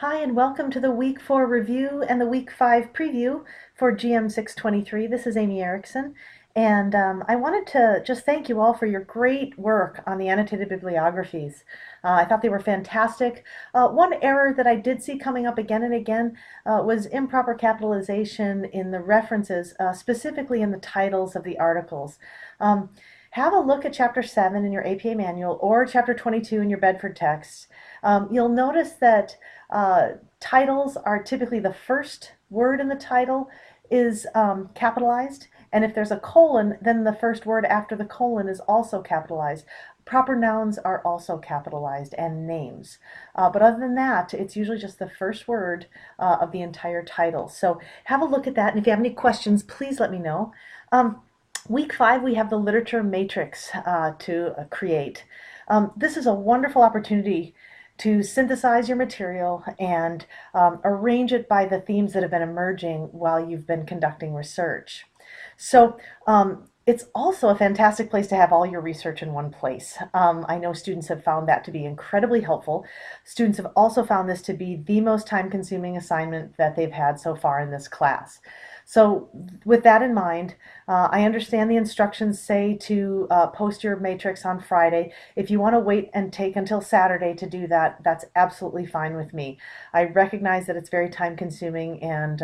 Hi, and welcome to the Week 4 review and the Week 5 preview for GM 623. This is Amy Erickson, and I wanted to just thank you all for your great work on the annotated bibliographies. I thought they were fantastic. One error that I did see coming up again and again was improper capitalization in the references, specifically in the titles of the articles. Um, have a look at Chapter 7 in your APA manual or Chapter 22 in your Bedford text. You'll notice that titles are typically the first word in the title is capitalized, and if there's a colon, then the first word after the colon is also capitalized. Proper nouns are also capitalized and names. But other than that, it's usually just the first word of the entire title. So have a look at that, and if you have any questions, please let me know. Week 5, we have the literature matrix to create. This is a wonderful opportunity to synthesize your material and arrange it by the themes that have been emerging while you've been conducting research. So it's also a fantastic place to have all your research in one place. I know students have found that to be incredibly helpful. Students have also found this to be the most time-consuming assignment that they've had so far in this class. So with that in mind, I understand the instructions say to post your matrix on Friday. If you want to wait and take until Saturday to do that, that's absolutely fine with me. I recognize that it's very time consuming, and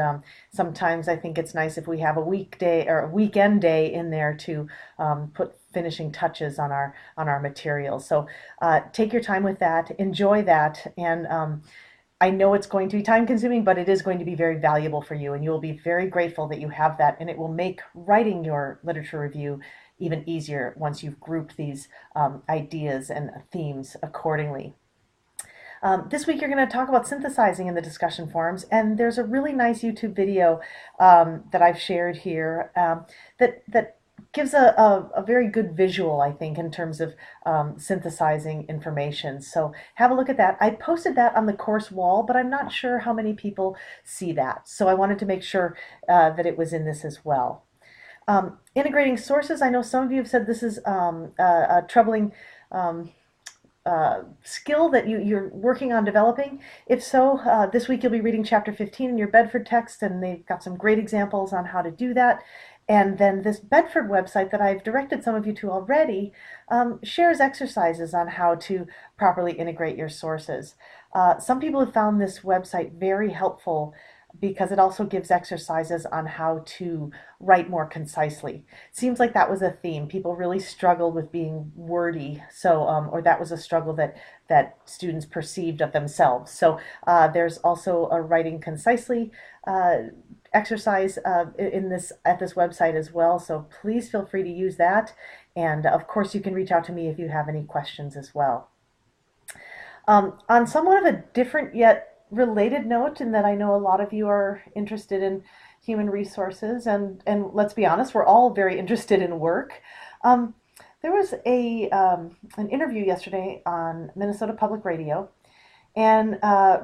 sometimes I think it's nice if we have a weekday or a weekend day in there to put finishing touches on our materials. So take your time with that, enjoy that, and I know it's going to be time consuming, but it is going to be very valuable for you, and you will be very grateful that you have that, and it will make writing your literature review even easier once you've grouped these ideas and themes accordingly. This week you're going to talk about synthesizing in the discussion forums, and there's a really nice YouTube video that I've shared here that gives a very good visual, I think, in terms of synthesizing information. So have a look at that. I posted that on the course wall, but I'm not sure how many people see that. So I wanted to make sure that it was in this as well. Integrating sources, I know some of you have said this is a troubling skill that you're working on developing. If so, this week you'll be reading chapter 15 in your Bedford text, and they've got some great examples on how to do that. And then this Bedford website that I've directed some of you to already shares exercises on how to properly integrate your sources. Some people have found this website very helpful because it also gives exercises on how to write more concisely. Seems like that was a theme. People really struggled with being wordy, so or that was a struggle that students perceived of themselves. So there's also a writing concisely exercise in this at this website as well. So please feel free to use that, and of course you can reach out to me if you have any questions as well. On somewhat of a different yet related note, in that I know a lot of you are interested in human resources, and let's be honest, we're all very interested in work. Um, there was an interview yesterday on Minnesota Public Radio, and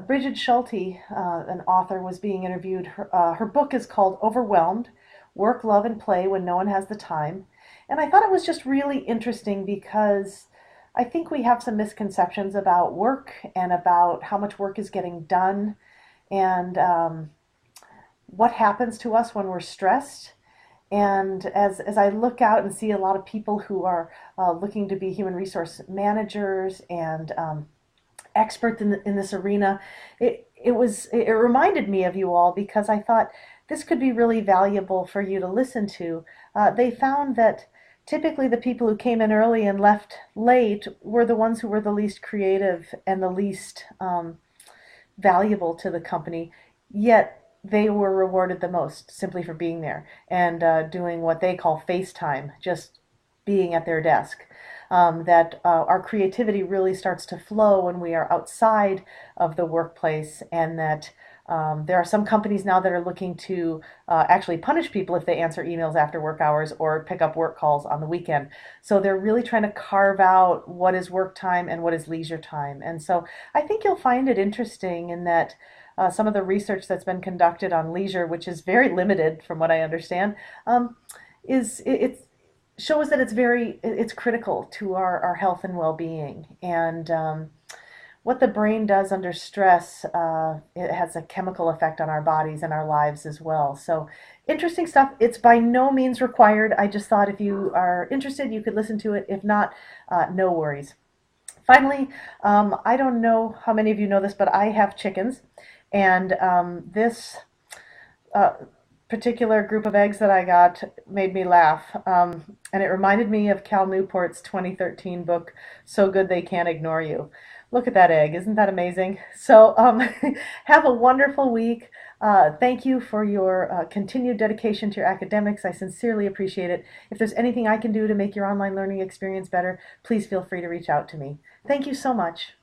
Bridget Schulte, an author, was being interviewed. Her book is called Overwhelmed: Work, Love, and Play When No One Has the Time. And I thought it was just really interesting because I think we have some misconceptions about work and about how much work is getting done, and what happens to us when we're stressed. And as I look out and see a lot of people who are looking to be human resource managers and experts in this arena, it reminded me of you all, because I thought this could be really valuable for you to listen to. They found that typically the people who came in early and left late were the ones who were the least creative and the least valuable to the company, yet they were rewarded the most simply for being there and doing what they call face time, just being at their desk. That our creativity really starts to flow when we are outside of the workplace, and that there are some companies now that are looking to actually punish people if they answer emails after work hours or pick up work calls on the weekend. So they're really trying to carve out what is work time and what is leisure time. And so I think you'll find it interesting in that some of the research that's been conducted on leisure, which is very limited from what I understand, it shows that it's critical to our health and well-being. And what the brain does under stress, it has a chemical effect on our bodies and our lives as well. So interesting stuff. It's by no means required. I just thought if you are interested, you could listen to it. If not, no worries. Finally, I don't know how many of you know this, but I have chickens, and this uh, particular group of eggs that I got made me laugh. And it reminded me of Cal Newport's 2013 book, So Good They Can't Ignore You. Look at that egg. Isn't that amazing? So have a wonderful week. Thank you for your continued dedication to your academics. I sincerely appreciate it. If there's anything I can do to make your online learning experience better, please feel free to reach out to me. Thank you so much.